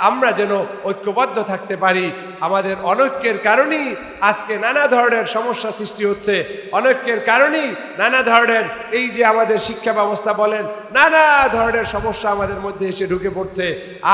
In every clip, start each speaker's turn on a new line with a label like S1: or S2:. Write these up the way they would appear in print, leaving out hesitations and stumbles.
S1: আমরা যেন ঐক্যবদ্ধ থাকতে পারি। আমাদের অনৈক্যের কারণেই আজকে নানা ধরনের সমস্যা সৃষ্টি হচ্ছে। অনৈক্যের কারণেই নানা ধরনের এই যে আমাদের শিক্ষা ব্যবস্থা বলেন, নানা ধরনের সমস্যা আমাদের মধ্যে এসে ঢুকে পড়ছে।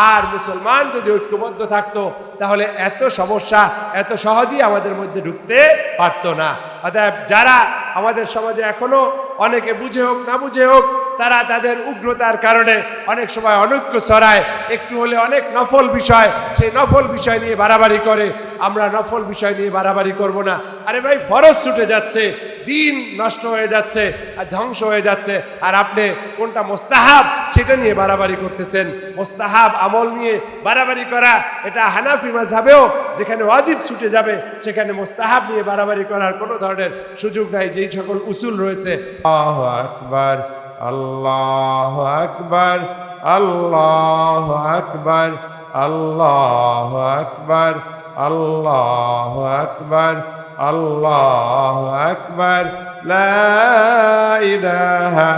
S1: আর মুসলমান যদি ঐক্যবদ্ধ থাকতো তাহলে এত সমস্যা এত সহজেই আমাদের মধ্যে ঢুকতে পারতো না। অতএব যারা আমাদের সমাজে এখনো অনেকে বুঝে হোক না বুঝে হোক, তারা তাদের উগ্রতার কারণে অনেক সময় অনৈক্য ছড়ায়, একটু হলে অনেক নফল বিষয়, সেই নফল বিষয় নিয়ে বাড়াবাড়ি করে। আমরা নফল বিষয় নিয়ে বাড়াবাড়ি করব না। আরে ভাই, ফরজ ছুটে যাচ্ছে, দিন নষ্ট হয়ে যাচ্ছে আর ধ্বংস হয়ে যাচ্ছে, আর আপনি কোনটা মোস্তাহাব সেটা নিয়ে বাড়াবাড়ি করতেছেন। মোস্তাহাব আমল নিয়ে বাড়াবাড়ি করা, এটা হানাফি মাযহাবেও যেখানে ওয়াজিব ছুটে যাবে সেখানে মোস্তাহাব নিয়ে বাড়াবাড়ি করার কোনো ধরনের সুযোগ নাই, যেই সকল উসুল রয়েছে। আল্লাহু আকবার, আল্লাহু আকবার, আল্লাহু আকবার, আল্লাহু আকবার, আল্লাহু আকবার, আল্লাহু আকবার, লা ইলাহা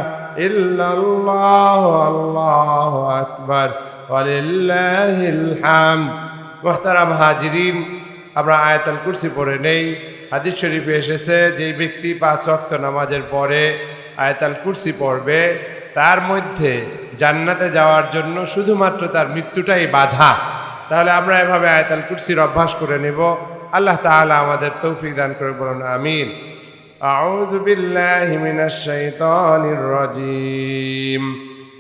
S1: ইল্লাল্লাহ, আল্লাহু আকবার, ওয়ালিল্লাহিল হামদ। মুহতারাম হাজিরিন, আমরা আয়াতুল কুরসি পড়ে নেই। হাদিস শরীফে এসেছে, যেই ব্যক্তি 5 ওয়াক্ত নামাজের পরে আয়াতুল কুরসি পড়বে তার মধ্যে জান্নাতে যাওয়ার জন্য শুধুমাত্র তার মৃত্যুটাই বাধা। তাহলে আমরা এভাবে আয়াতুল কুরসির অভ্যাস করে নেব। আল্লাহ তাআলা আমাদের তৌফিক দান করে, বলুন আমিন। আউযু বিল্লাহি মিনাশ শাইতানির রাজীম।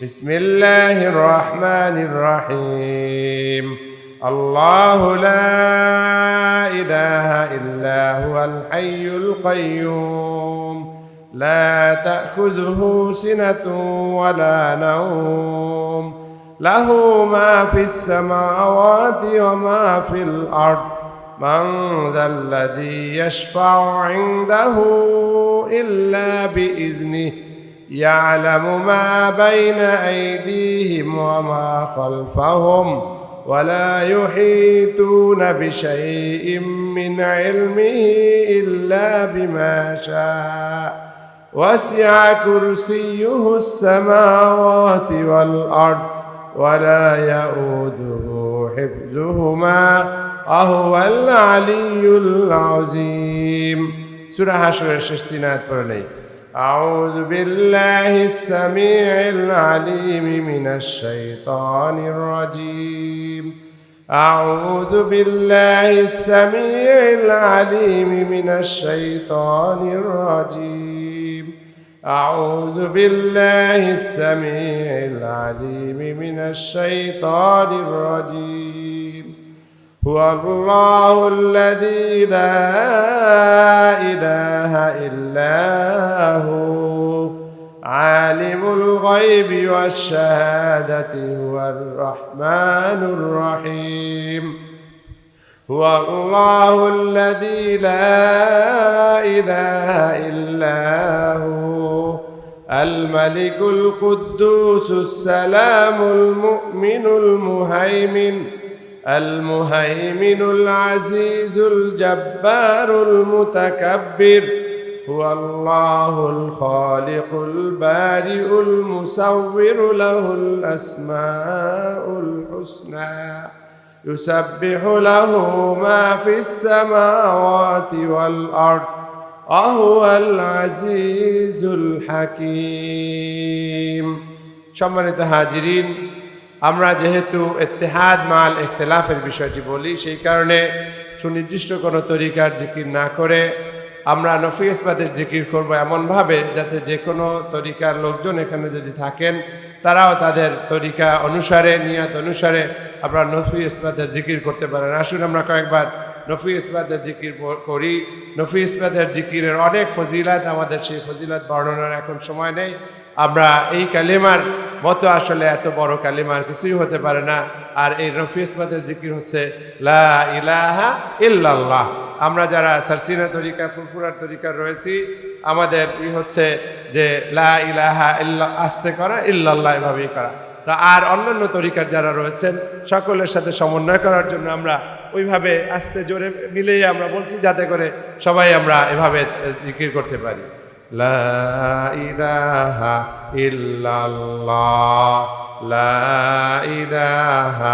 S1: বিসমিল্লাহির রহমানির রহিম। আল্লাহু লা ইলাহা ইল্লা হুয়াল হাইয়ুল কাইয়্যুম লা তাখুযুহু সিনাতুন ওয়ালা নাওম লাহু মা ফিস সামাওয়াতি ওয়া মা ফিল আরদ মান যাল্লাযী ইয়াশফা'উ 'ইনদাহু ইল্লা বিইذনিহি ইয়া'লামু মা বাইনা আইদিহিম ওয়া মা খালফাহুম ওয়া লা ইউহীতুনা বিশাইইম মিন 'ইলমিহি ইল্লা বিমা শা'a ওয়াসি'a কুরসিয়্যুহুস সামাওয়াতি ওয়াল আরদ ওয়া লা ইয়াউদুহু হিফযুহুমা ওয়া হুয়াল আলিয়্যুল আযীম। সূরা হাশরের শেষ 3 আয়াত পড়ে নেই। আউযু বিল্লাহিস সামিউল আলীম মিনাশ শাইতানির রাজীম। আউযু বিল্লাহিস সামিউল আলীম মিনাশ শাইতানির রাজীম। আউযু বিল্লাহিস সামিউল আলীম মিনাশ শাইতানির রাজীম। হুয়াল্লাহুল্লাযী লা ইলাহা ইল্লা হু আলিমুল গায়বি ওয়াশ শাহাদাতি হুয়ার রহমানুর রহিম। হুয়াল্লাহুল্লাযী লা ইলাহা ইল্লা হু আল মালিকুল কুদ্দুসুস সালামুল মুমিনুল মুহাইমিন المهيمن العزيز الجبار المتكبر هو الله الخالق البارئ المصور له الأسماء الحسنى يسبح له ما في السماوات والأرض وهو العزيز الحكيم। সম্মানিত হাজিরিন, আমরা যেহেতু ইত্তেহাদ মাল ইখতিলাফের বিষয়টি বলি, সেই কারণে সুনির্দিষ্ট কোনো তরিকার জিকির না করে আমরা নফি ইসবাতের জিকির করব এমনভাবে যাতে যে কোনো তরিকার লোকজন এখানে যদি থাকেন তারাও তাদের তরিকা অনুসারে, নিয়াত অনুসারে আমরা নফি ইসবাতের জিকির করতে পারেন। আসুন আমরা কয়েকবার নফি ইসবাতের জিকির করি। নফি ইসবাতের জিকিরের অনেক ফজিলাত, আমাদের সেই ফজিলাত বর্ণনার এখন সময় নেই। আমরা এই কালিমার মতো আসলে এত বড় কালিমার কিছুই হতে পারে না। আর এই নফি ইসবাতের জিকির হচ্ছে লা ইলাহা ইল্লাল্লাহ। আমরা যারা সারসিনা তরিকা, ফুরফুরার তরিকার রয়েছি, আমাদের হচ্ছে যে লা ইলাহা ইল্লা আস্তে করা, ইল্লাল্লাহ এভাবেই করা। তা আর অন্যান্য তরিকার যারা রয়েছেন সকলের সাথে সমন্বয় করার জন্য আমরা ওইভাবে আস্তে জোরে মিলেই আমরা বলছি, যাতে করে সবাই আমরা এভাবে জিকির করতে পারি। লা ইলাহা ইল্লাল্লাহ, লা ইলাহা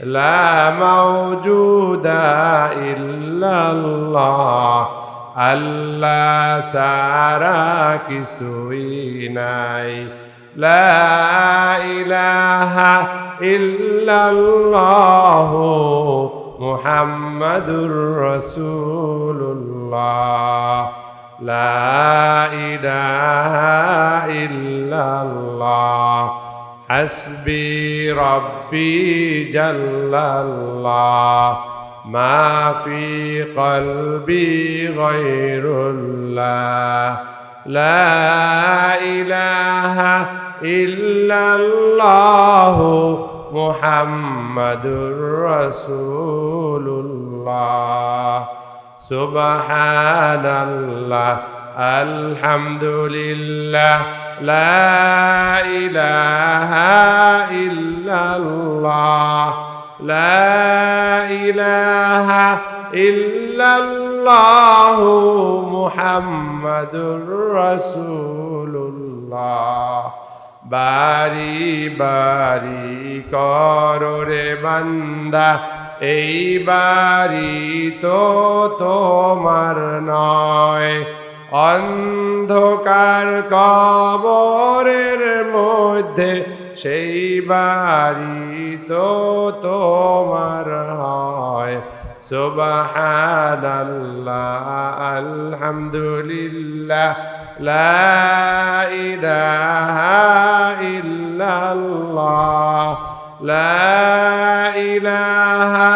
S1: লা মাওজুদা ইল্লাল্লাহ, আল্লাহ সারা কিছুই নাই। লা ইলাহা ইল্লাল্লাহ মুহাম্মাদুর রাসূলুল্লাহ, লা ইলাহা ইল্লাল্লাহ, হাসবি রব্বি জাল্লাল্লাহ, মা ফি কলবি গায়রুল্লাহ, লা ইলাহা ইল্লাল্লাহ মুহাম্মাদুর রাসূলুল্লাহ। সুবহানাল্লাহ, আলহামদুলিল্লাহ, লা ইলাহা ইল্লাল্লাহ, লা ইলাহা ইল্লাল্লাহ মুহাম্মাদুর রাসূলুল্লাহ। বারি বারি করো রে বান্দা, এই বাড়ি তো তোমার নয়। অন্ধকার কবরের মধ্যে সেই বাড়ি তো তোমার হয়। সুবহানাল্লাহ, আলহামদুলিল্লাহ, লা ইলাহা ইল্লাল্লাহ, লা ইলাহা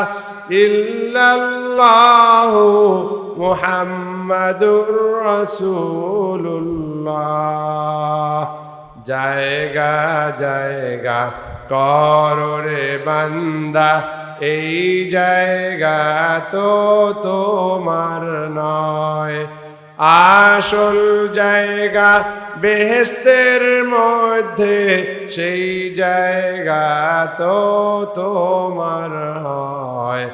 S1: ইল্লাল্লাহ মুহাম্মাদুর রাসূলুল্লাহ। জায়গা জায়গা করো রে বান্দা, এই জায়গা তো তোমার নয়। আসল জায়গা বেহেশতের মধ্যে, সেই জায়গা তো তোমার হয়।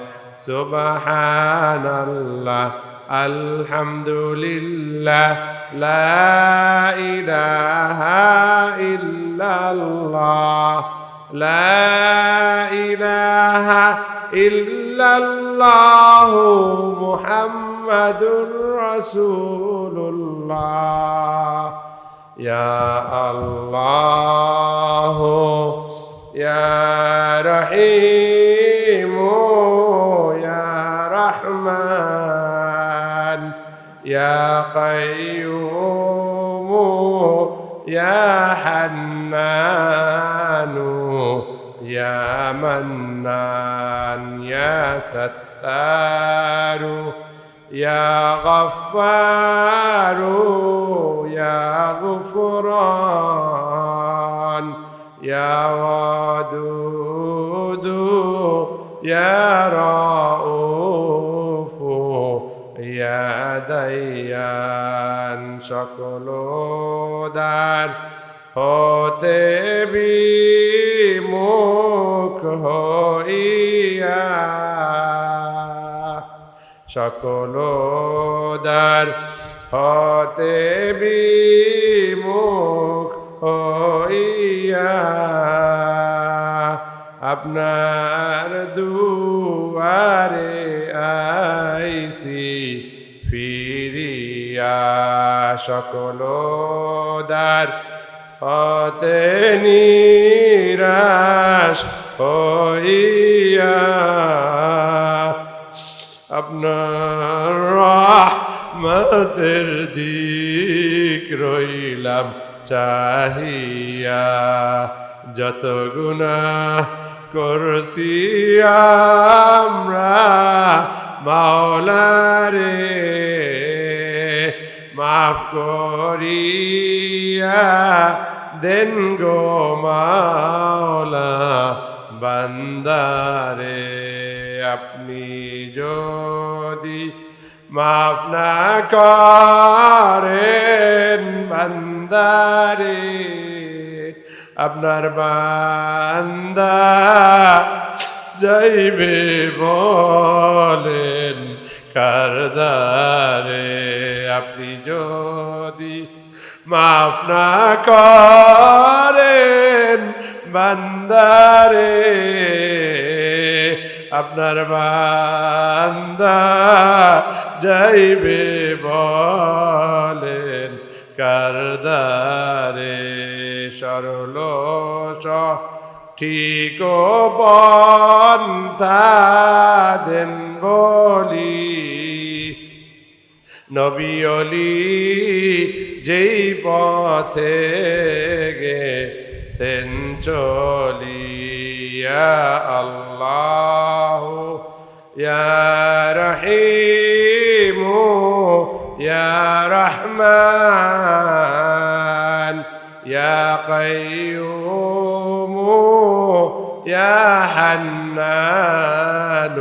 S1: সুবহানাল্লাহ, আলহামদুলিল্লাহ, লা ইলাহা ইল্লাল্লাহ, লা ইলাহা ইল্লাল্লাহ মুহাম্মাদুর রাসূলুল্লাহ। ইয়া আল্লাহ, ইয়া রহিম, ইয়া রহমান, ইয়া কাইয়্যুম, ইয়া হান্নান, ইয়া মান্নান, ইয়া সাত্তার, ইয়া গফফার, ইয়া গুফরান, ইয়া ওয়াদুদ, ইয়া রাউফ, ইয়া দাইয়ান। সকল দান হতে বিমুখ হইয়া, সকল দ্বার হতে বিমুখ হইয়া, আপনার দুয়ারে আইছি ফিরিয়া। সকল দ্বার হতে নিরাশ হইয়া, আপনার রহমতের দিক রইলাম চাহিয়া। যত গুনাহ করছি আমরা মাওলা রে, মাফ করিয়া দেন গো মাওলা বান্দারে। আপনি যদি মাফ না করেন বান্দারে, আপনার বান্দা যাইবে বলেন কারদারে। আপনি যদি মাফ না করেন বান্দারে, আপনার বান্দা যাইবে বলেন কারদারে সরল ঠিক পন্থা দেন বলি নবী অলি যেই পথে গেছেন চলিয়া আল্লাহ ইয়া রহিম ইয়া রহমান ইয়া কাইয়ুম ইয়া হান্নান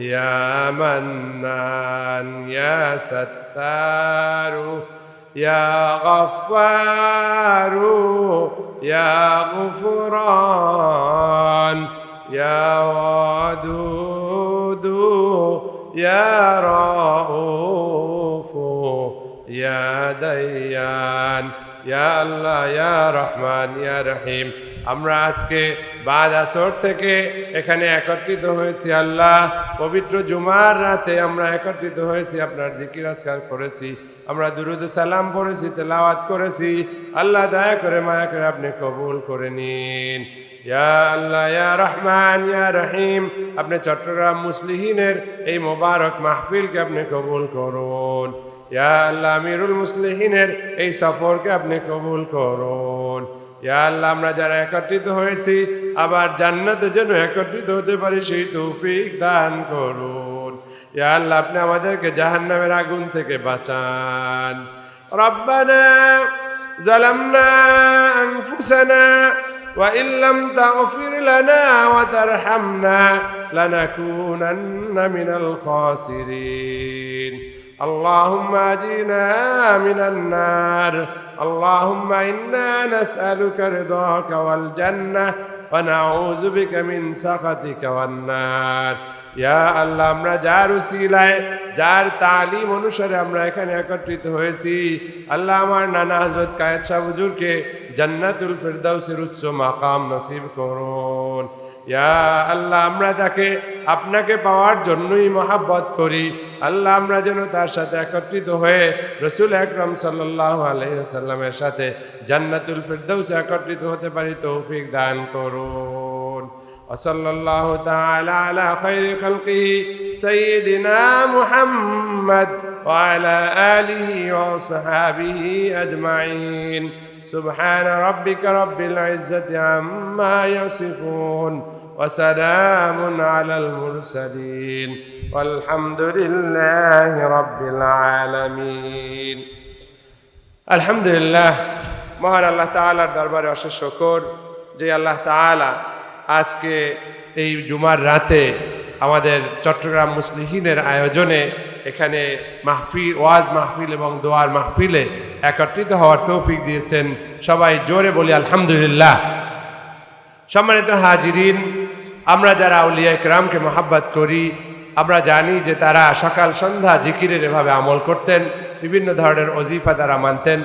S1: ইয়া মান্নান ইয়া সাত্তারু ইয়া গফফারু ইয়া গুফরান ইয়া ওয়াদুদু ইয়া রাউফু ইয়া দাইয়ান ইয়া আল্লাহ ইয়া রহমান ইয়া রহিম। আমরা আজকে বাদ আসর থেকে এখানে একত্রিত হয়েছি আল্লাহ, পবিত্র জুমার রাতে আমরা একত্রিত হয়েছি, আপনার জিকির আজকার করেছি, আমরা দুরুদ সালাম পড়েছি, তেলাওয়াত করেছি। আল্লাহ দয়া করে মায়া করে আপনি কবুল করে নিন। ইয়া আল্লাহ ইয়া রহমান ইয়া রহিম, আপনি চট্টগ্রাম মুসলিহিনের এই মোবারক মাহফিলকে আপনি কবুল করুন। ইয়া আল্লাহ আমিরুল মুসলিহিনের এই সফরকে আপনি কবুল করুন। ইয়া আল্লাহ আমরা যারা একত্রিত হয়েছি আবার জান্নাতের জন্য একত্রিত হতে পারি সেই তৌফিক দান করুন। ইয়া আল্লাহ আপনি আমাদেরকে জাহান্নামের আগুন থেকে বাঁচান। রব্বানা যালামনা আনফুসানা ওয়া ইল্লাম তাগফির লানা ওয়া তারহামনা লানাকুনান্না মিনাল খাসিরিন। اللهم اجنا من النار اللهم إنا نسألك رضاك والجنة ونعوذ بك من سخطك والنار। ইয়া আল্লাহ আমরা যার উসিলায় যার তালিম অনুসারে আমরা এখানে একত্রিত হয়েছি, আল্লাহ আমার নানা হযরত কায়েদ শাহ হুজুরকে জান্নাতুল ফিরদাউসের উচ্চ মাকাম নসিব করুন। ইয়া আল্লাহ আমরা তাকে আপনাকে পাওয়ার জন্যই মহাব্বত করি। আল্লাহ আমরা যেন তার সাথে একত্রিত হয়ে রসুল আকরাম সাল্লাল্লাহু আলাইহি ওয়াসাল্লামের সাথে জান্নাতুল ফিরদাউসে একত্রিত হতে পারি, তৌফিক দান করুন। ওয়া সাল্লাল্লাহু তাআলা আলা খায়রি খালকিহি সাইয়্যিদিনা মুহাম্মদ ওয়া আলা আলিহি ওয়া সাহবিহি আজমাইন। সুবহান রাব্বিকা রাব্বিল ইজ্জাতি আম্মা ইয়াসিফুন ওয়া সালামুন আলাল মুরসালিন আলহামদুলিল্লাহি রাব্বিল আলামিন। আলহামদুলিল্লাহ, মহান আল্লাহ তাআলার দরবারে অশেষ শুকর যে আল্লাহ তাআলা আজকে এই জুমার রাতে আমাদের চট্টগ্রাম মুসলিহিনের আয়োজনে এখানে মাহফিল, ওয়াজ মাহফিল এবং দোয়ার মাহফিলে একত্রিত হওয়ার তৌফিক দিয়েছেন। সবাই জোরে বলি আলহামদুলিল্লাহ। সম্মানিত হাজিরিন, আমরা যারা আউলিয়া ইকরামকে মহাব্বত করি, আমরা জানি যে তারা সকাল সন্ধ্যা জিকিরের এভাবে আমল করতেন, বিভিন্ন ধরনের ওজিফা তারা মানতেন।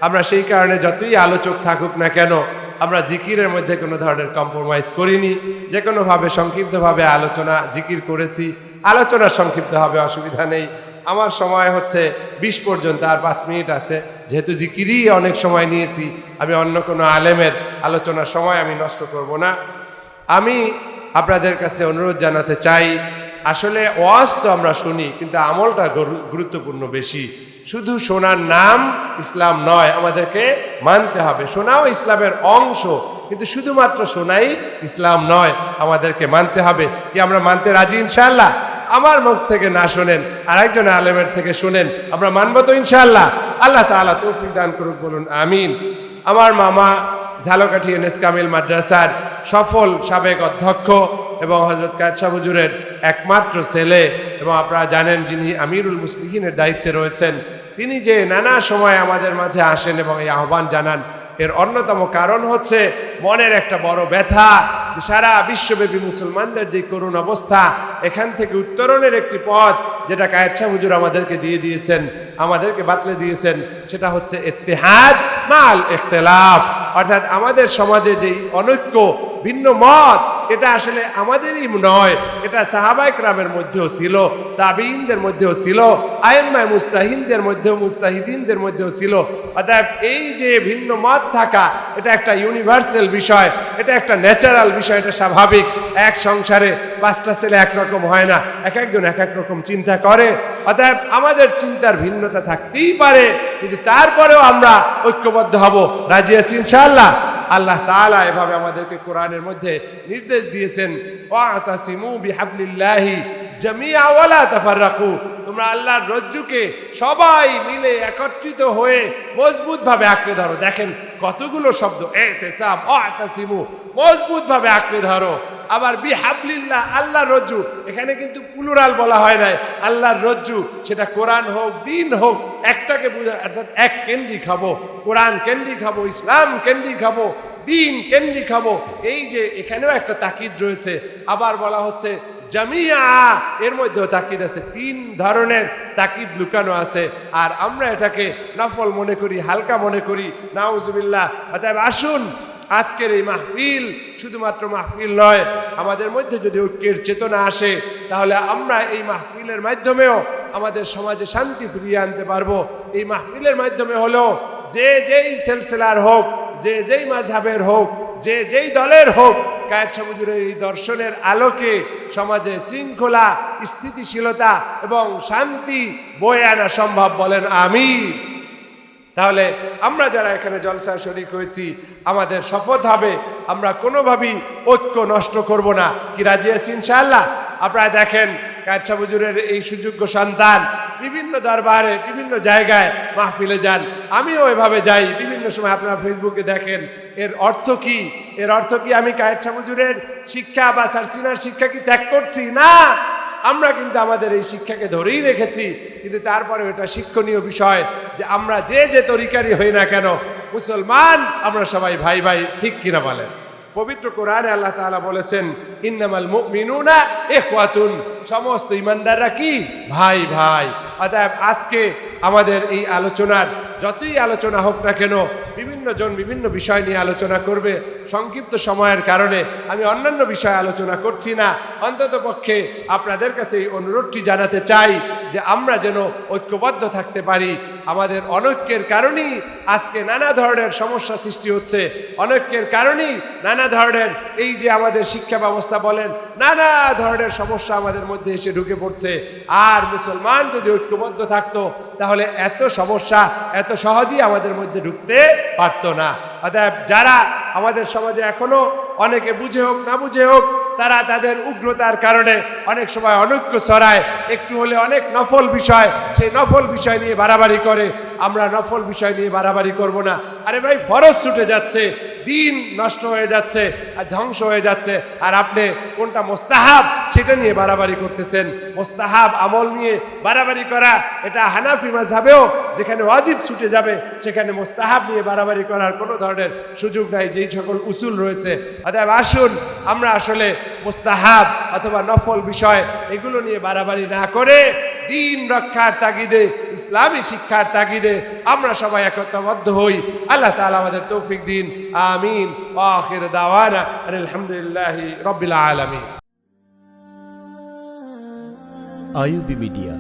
S1: আমরা সেই কারণে যতই আলোচক থাকুক না কেন, আমরা জিকিরের মধ্যে কোনো ধরনের কম্প্রোমাইজ করিনি। যে কোনোভাবে সংক্ষিপ্তভাবে আলোচনা জিকির করেছি, আলোচনা সংক্ষিপ্ত হবে, অসুবিধা নেই। আমার সময় হচ্ছে 20 পর্যন্ত, আর 5 মিনিট আছে। যেহেতু জিকিরই অনেক সময় নিয়েছি, আমি অন্য কোনো আলেমের আলোচনার সময় আমি নষ্ট করব না। আমি আপনাদের কাছে অনুরোধ জানাতে চাই, আসলে ওয়াজ তো আমরা শুনি, কিন্তু আমলটা গুরুত্বপূর্ণ বেশি। শুধু শোনার নাম ইসলাম নয়, আমাদেরকে মানতে হবে। শোনাও ইসলামের অংশ, কিন্তু শুধুমাত্র শোনাই ইসলাম নয়, আমাদেরকে মানতে হবে। কি আমরা মানতে রাজি ইনশাআল্লাহ? আমার মুখ থেকে না শোনেন, আর একজন আলেমের থেকে শোনেন, আমরা মানব তো ইনশাআল্লাহ? আল্লাহ তাআলা তৌফিক দান করুক, বলুন আমিন। আমার মামা ঝালকাঠি এনএস কামিল মাদ্রাসার সফল সাবেক অধ্যক্ষ এবং হযরত কায়েদ শাহ হুজুরের একমাত্র ছেলে, এবং আপনারা জানেন যিনি আমিরুল মুসলিহিনের দায়িত্বে রয়েছেন, তিনি যে নানা সময় আমাদের মাঝে আসেন এবং এই আহ্বান জানান, এর অন্যতম কারণ হচ্ছে মনের একটা বড় ব্যথা। সারা বিশ্বব্যাপী মুসলমানদের যে করুণ অবস্থা, এখান থেকে উত্তরণের একটি পথ যেটা কায়েদ শাহ হুজুর আমাদেরকে দিয়ে দিয়েছেন, আমাদেরকে বাতলে দিয়েছেন, সেটা হচ্ছে ইত্তেহাদ মাল ইখতিলাফ। অর্থাৎ আমাদের সমাজে যেই অনৈক্য, ভিন্ন মত, এটা আসলে আমাদেরই নয়, এটা সাহাবায়ে কেরামের মধ্যেও ছিল, তাবিঈনদের মধ্যেও ছিল, আইম্মায়ে মুজতাহিদদের মধ্যেও মুজতাহিদিনদের মধ্যেও ছিল। অতএব এই যে ভিন্ন মত থাকা, এটা একটা ইউনিভার্সাল বিষয়, এটা একটা ন্যাচারাল বিষয়, এটা স্বাভাবিক। এক সংসারে 5টা ছেলে একরকম হয় না, এক একজন এক এক রকম চিন্তা করে। অতএব আমাদের চিন্তার ভিন্নতা থাকতেই পারে, কিন্তু তারপরেও আমরা ঐক্যবদ্ধ হব। রাজি আছি ইনশাআল্লাহ? আল্লাহ তাআলা এভাবে আমাদেরকে কোরআনের মধ্যে নির্দেশ দিয়েছেন, ওয়াতাসিমু বিহাবলিল্লাহি জামিআ ওয়ালা তাফাররাকু, তোমরা আল্লাহর রজ্জুকে সবাই মিলে একত্রিত হয়ে মজবুতভাবে আঁকড়ে ধরো। দেখেন কতগুলো শব্দ, ইতিসাম, ওয়াতাসিমু, মজবুতভাবে আঁকড়ে ধরো। আবার বিহাবলিল্লাহ, আল্লাহর রজ্জু, এখানে কিন্তু প্লুরাল বলা হয় নাই, আল্লাহর রজ্জু, সেটা কোরআন হোক দিন হোক, একটাকে বোঝা, অর্থাৎ এক কেন্দ্রিক হবো, কোরআন কেন্দ্রিক হবো, ইসলাম কেন্দ্রিক হবো, দিন কেন্দ্রিক হবো। এই যে এখানেও একটা তাকিদ রয়েছে। আবার বলা হচ্ছে জামিয়া, এর মধ্যেও তাকিদ আছে। 3 ধরনের তাকিদ লুকানো আছে, আর আমরা এটাকে নফল মনে করি, হালকা মনে করি, নাউজুবিল্লাহ। অতএব আসুন, আজকের এই মাহফিল শুধুমাত্র মাহফিল নয়, আমাদের মধ্যে যদি ঐক্যের চেতনা আসে, তাহলে আমরা এই মাহফিলের মাধ্যমেও আমাদের সমাজে শান্তি ফিরিয়ে আনতে পারবো। এই মাহফিলের মাধ্যমে হলো যে যেই সিলসিলার হোক, যে যেই মাযহাবের হোক, যে যেই দলের হোক, কায়েদ শাহ হুজুরের এই দর্শনের আলোকে সমাজে শৃঙ্খলা, স্থিতিশীলতা এবং শান্তি বয়ে আনা সম্ভব। বলেন আমিন। তাহলে আমরা যারা এখানে জলসায় শরীক হয়েছি, আমাদের শপথ হবে আমরা কোনোভাবেই ঐক্য নষ্ট করব না। কি রাজি আছি ইনশাআল্লাহ? আপনারা দেখেন কায়েদ শাহ হুজুরের এই সুযোগ্য সন্তান বিভিন্ন দরবারে, বিভিন্ন জায়গায় মাহফিলে যান, আমিও এভাবে যাই বিভিন্ন সময়। আপনারা ফেসবুকে দেখেন। এর অর্থ কি? এর অর্থ কি আমি কায়েদ শাহ হুজুরের শিক্ষা বা সারসিনার শিক্ষা কি ত্যাগ করছি? না, আমরা কিন্তু আমাদের এই শিক্ষাকে ধরেই রেখেছি। কিন্তু তারপরে এটা শিক্ষণীয় বিষয় যে আমরা যে যে তরিকারই হই না কেন, মুসলমান আমরা সবাই ভাই ভাই। ঠিক কিনা বলেন? পবিত্র কোরআনে আল্লাহ তাআলা বলেছেন, ইন্নামাল মুমিনুনা ইখওয়াতুন, সমস্ত ঈমানদাররা কি? ভাই ভাই। অতএব আজকে আমাদের এই আলোচনার যতই আলোচনা হোক না কেন, বিভিন্ন জন বিভিন্ন বিষয় নিয়ে আলোচনা করবে। সংক্ষিপ্ত সময়ের কারণে আমি অন্যান্য বিষয়ে আলোচনা করছি না। অন্তত পক্ষে আপনাদের কাছে এই অনুরোধটি জানাতে চাই যে আমরা যেন ঐক্যবদ্ধ থাকতে পারি। আমাদের অনৈক্যের কারণেই আজকে নানা ধরনের সমস্যা সৃষ্টি হচ্ছে। অনৈক্যের কারণেই নানা ধরনের এই যে আমাদের শিক্ষা ব্যবস্থা বলেন, নানা ধরনের সমস্যা আমাদের মধ্যে এসে ঢুকে পড়ছে। আর মুসলমান যদি ঐক্যবদ্ধ থাকতো, তাহলে এত সমস্যা এত সহজেই আমাদের মধ্যে ঢুকতে পারতো না। অতএব যারা আমাদের সমাজে এখনো অনেকে বুঝে হোক না বুঝে হোক, তারা তাদের উগ্রতার কারণে অনেক সময় অনৈক্য ছড়ায়, একটু হলে অনেক নফল বিষয়, সেই নফল বিষয় নিয়ে বাড়াবাড়ি করে। আমরা নফল বিষয় নিয়ে বাড়াবাড়ি করব না। আরে ভাই, ফরজ ছুটে যাচ্ছে, দিন নষ্ট হয়ে যাচ্ছে আর ধ্বংস হয়ে যাচ্ছে, আর আপনি কোনটা মোস্তাহাব সেটা নিয়ে বাড়াবাড়ি করতেছেন। মোস্তাহাব আমল নিয়ে বাড়াবাড়ি করা, এটা হানাফি মাযহাবেও যেখানে ওয়াজিব ছুটে যাবে, সেখানে মোস্তাহাব নিয়ে বাড়াবাড়ি করার কোনো ধরনের সুযোগ নাই, যেই সকল উসুল রয়েছে। অতএব আসুন, আমরা আসলে মোস্তাহাব অথবা নফল বিষয় এগুলো নিয়ে বাড়াবাড়ি না করে দিন রক্ষার তাগিদে, ইসলামী শিক্ষার তাগিদে আমরা সবাই একত্রবদ্ধ হই। আল্লাহ তাআলা আমাদের তৌফিক দিন। আমিন। ওয়া আখির দাওয়ানা আলহামদুলিল্লাহি রাব্বিল আলামিন।
S2: IUB media.